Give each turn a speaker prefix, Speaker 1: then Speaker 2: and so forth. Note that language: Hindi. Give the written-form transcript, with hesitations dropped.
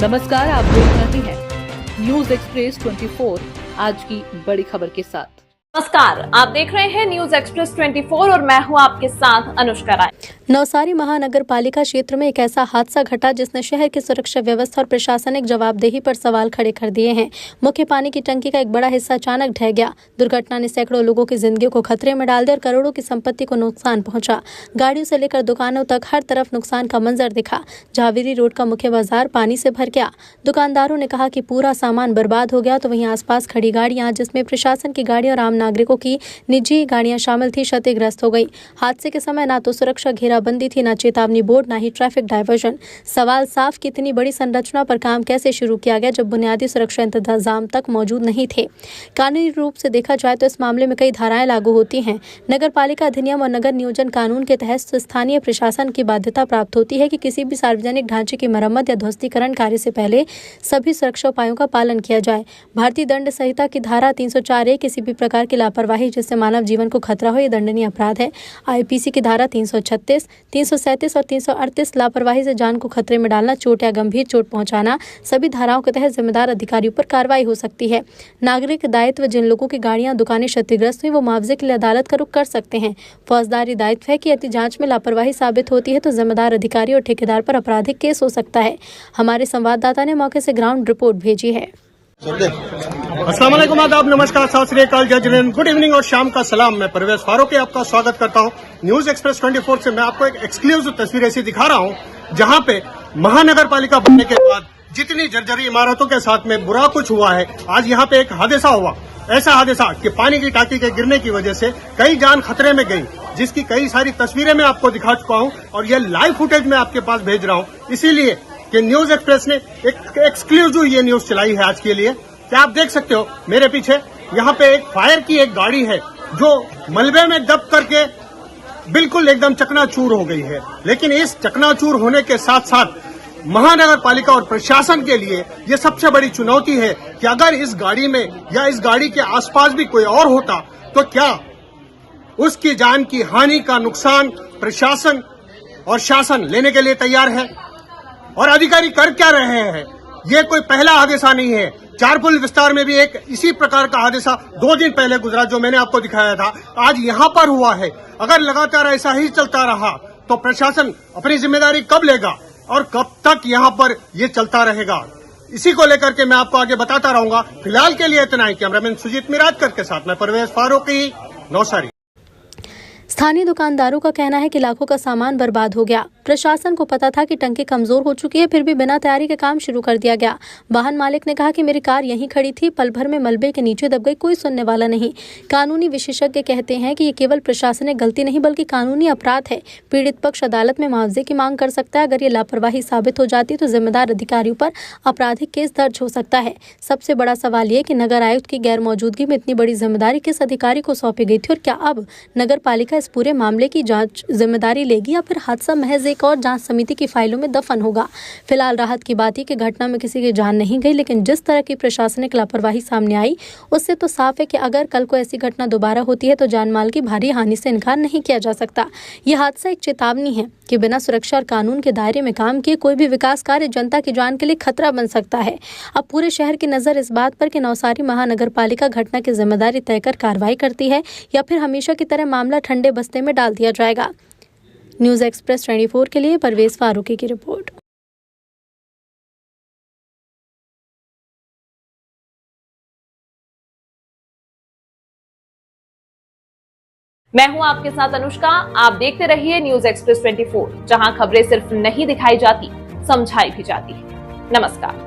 Speaker 1: नमस्कार, आप देख रहे हैं न्यूज एक्सप्रेस 24 आज की बड़ी खबर के साथ।
Speaker 2: नमस्कार, आप देख रहे हैं न्यूज एक्सप्रेस 24 और मैं हूं आपके साथ अनुष्का राय।
Speaker 3: नवसारी महानगर पालिका क्षेत्र में एक ऐसा हादसा घटा जिसने शहर की सुरक्षा व्यवस्था और प्रशासनिक जवाबदेही पर सवाल खड़े कर दिए हैं। मुख्य पानी की टंकी का एक बड़ा हिस्सा अचानक ढह गया। दुर्घटना ने सैकड़ों लोगों की जिंदगी को खतरे में डाल दिया और करोड़ों की संपत्ति को नुकसान पहुंचा। गाड़ियों से लेकर दुकानों तक हर तरफ नुकसान का मंजर दिखा। झावेरी रोड का मुख्य बाजार पानी से भर गया। दुकानदारों ने कहा कि पूरा सामान बर्बाद हो गया, तो वहीं आसपास खड़ी गाड़ियां, जिसमें प्रशासन की गाड़ी और आम नागरिकों की निजी गाड़ियां शामिल थी, क्षतिग्रस्त हो गई। हादसे के समय न तो सुरक्षा घेराबंदी थी, न चेतावनी बोर्ड, न ही ट्रैफिक डायवर्जन। सवाल साफ कि इतनी बड़ी संरचना पर काम कैसे शुरू किया गया जब बुनियादी सुरक्षा इंतजाम तक मौजूद नहीं थे। कानूनी रूप से देखा जाए तो इस मामले में कई धाराएं लागू होती हैं। नगर पालिका अधिनियम और नगर नियोजन कानून के तहत स्थानीय प्रशासन की बाध्यता प्राप्त होती है कि किसी भी सार्वजनिक ढांचे की मरम्मत या ध्वस्तीकरण कार्य से पहले सभी सुरक्षा उपायों का पालन किया जाए। भारतीय दंड संहिता की धारा 304 किसी भी प्रकार की लापरवाही जिससे मानव जीवन को खतरा हो, यह दंडनीय अपराध है। आईपीसी की धारा 336, 337 और 338 लापरवाही से जान को खतरे में डालना, चोट या गंभीर चोट पहुंचाना, सभी धाराओं के तहत जिम्मेदार अधिकारियों पर कार्रवाई हो सकती है। नागरिक दायित्व, जिन लोगों की गाड़ियां दुकानें क्षतिग्रस्त हुई वो मुआवजे के लिए अदालत का रुख कर सकते हैं। फौजदारी दायित्व है कि यदि जांच में लापरवाही साबित होती है तो जिम्मेदार अधिकारी और ठेकेदार पर आपराधिक केस हो सकता है। हमारे संवाददाता ने मौके से ग्राउंड रिपोर्ट भेजी है।
Speaker 4: अस्सलाम वालेकुम, आदाब, नमस्कार, सत श्री अकाल, जय जिनेंद्र, गुड इवनिंग और शाम का सलाम। मैं परवेज फारूकी आपका स्वागत करता हूं न्यूज एक्सप्रेस 24 से। मैं आपको एक एक्सक्लूसिव तस्वीर ऐसी दिखा रहा हूं जहां पे महानगर पालिका बनने के बाद जितनी जर्जरी इमारतों के साथ में बुरा कुछ हुआ है, आज यहाँ पे एक हादसा हुआ। ऐसा हादसा कि पानी की टांकी के गिरने की वजह से कई जान खतरे में गई, जिसकी कई सारी तस्वीरें मैं आपको दिखा चुका हूं और यह लाइव फुटेज मैं आपके पास भेज रहा हूं, इसीलिए कि न्यूज एक्सप्रेस ने एक एक्सक्लूसिव ये न्यूज चलाई है आज के लिए। क्या आप देख सकते हो मेरे पीछे, यहाँ पे एक फायर की एक गाड़ी है जो मलबे में दब करके बिल्कुल एकदम चकनाचूर हो गई है। लेकिन इस चकनाचूर होने के साथ साथ महानगर पालिका और प्रशासन के लिए ये सबसे बड़ी चुनौती है कि अगर इस गाड़ी में या इस गाड़ी के आसपास भी कोई और होता तो क्या उसकी जान की हानि का नुकसान प्रशासन और शासन लेने के लिए तैयार है। और अधिकारी कर क्या रहे हैं, ये कोई पहला हादसा नहीं है। चारपुल विस्तार में भी एक इसी प्रकार का हादसा 2 दिन पहले गुजरा जो मैंने आपको दिखाया था, आज यहाँ पर हुआ है। अगर लगातार ऐसा ही चलता रहा तो प्रशासन अपनी जिम्मेदारी कब लेगा और कब तक यहाँ पर ये चलता रहेगा, इसी को लेकर के मैं आपको आगे बताता रहूंगा। फिलहाल के लिए इतना ही। कैमरामैन सुजीत मिराजकर के साथ मैं परवेज फारूकी, नौसारी।
Speaker 3: स्थानीय दुकानदारों का कहना है कि लाखों का सामान बर्बाद हो गया। प्रशासन को पता था कि टंकी कमजोर हो चुकी है, फिर भी बिना तैयारी के काम शुरू कर दिया गया। वाहन मालिक ने कहा कि मेरी कार यहीं खड़ी थी, पल भर में मलबे के नीचे दब गई, कोई सुनने वाला नहीं। कानूनी विशेषज्ञ कहते हैं कि ये केवल प्रशासनिक गलती नहीं बल्कि कानूनी अपराध है। पीड़ित पक्ष अदालत में मुआवजे की मांग कर सकता है। अगर ये लापरवाही साबित हो जाती तो जिम्मेदार अधिकारियों पर आपराधिक केस दर्ज हो सकता है। सबसे बड़ा सवाल ये कि नगर आयुक्त की गैर मौजूदगी में इतनी बड़ी जिम्मेदारी किस अधिकारी को सौंपी गई थी और क्या अब नगर पालिका इस पूरे मामले की जांच जिम्मेदारी लेगी या फिर हादसा महज एक और जांच समिति की फाइलों में दफन होगा। फिलहाल राहत की बात है कि घटना में किसी की जान नहीं गई, लेकिन जिस तरह की प्रशासनिक लापरवाही सामने आई उससे तो साफ है कि अगर कल को ऐसी घटना दोबारा होती है तो जान माल की भारी हानि से इनकार नहीं किया जा सकता। यह हादसा एक चेतावनी है कि बिना सुरक्षा और कानून के दायरे में काम किए कोई भी विकास कार्य जनता की जान के लिए खतरा बन सकता है। अब पूरे शहर की नजर इस बात पर कि नवसारी महानगर पालिका घटना की जिम्मेदारी तय कर कार्रवाई करती है या फिर हमेशा की तरह मामला ठंडे बस्ते में डाल दिया जाएगा। न्यूज एक्सप्रेस 24 के लिए परवेज फारूकी की रिपोर्ट।
Speaker 2: मैं हूं आपके साथ अनुष्का। आप देखते रहिए न्यूज एक्सप्रेस 24, जहां खबरें सिर्फ नहीं दिखाई जाती, समझाई भी जाती है। नमस्कार।